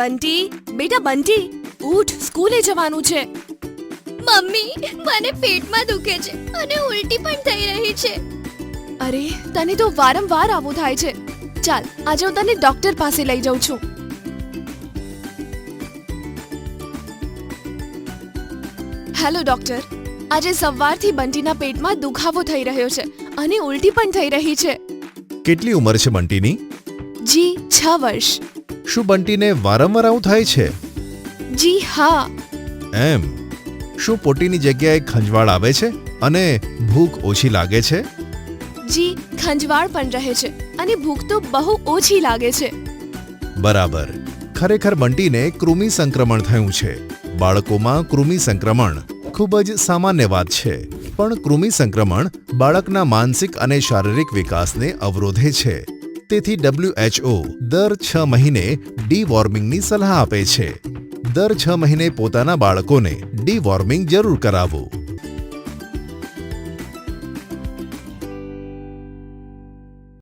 બંટી, બેટા બંટી, ઉઠ, સ્કૂલે જવાનું છે. મમ્મી, મને પેટમાં દુખે છે અને ઉલટી પણ થઈ રહી છે. અરે, તને તો વારંવાર આવું થાય છે. ચાલ, આજે હું તને ડોક્ટર પાસે લઈ જાઉં છું. હેલો ડોક્ટર, આજે સવારથી બંટીના પેટમાં દુખાવો થઈ રહ્યો છે અને ઉલટી પણ થઈ રહી છે. કેટલી ઉંમર છે બંટીની? જી 6 વર્ષ. શું બંટીને વારંવાર આવું થાય છે? જી હા. એમ? શું પોટીની જગ્યાએ ખંજવાળ આવે છે અને ભૂખ ઓછી લાગે છે? જી, ખંજવાળ પણ રહે છે અને ભૂખ તો બહુ ઓછી લાગે છે. બરાબર. ખરેખર બંટીને કૃમિ સંક્રમણ થયું છે. બાળકોમાં કૃમિ સંક્રમણ ખૂબ જ સામાન્ય વાત છે, પણ કૃમિ સંક્રમણ બાળકના માનસિક અને શારીરિક વિકાસને અવરોધે છે. તેથી WHO દર 6 મહિને ડીવોર્મિંગની સલાહ આપે છે. દર 6 મહિને પોતાના બાળકોને ડીવોર્મિંગ જરૂર કરાવવું.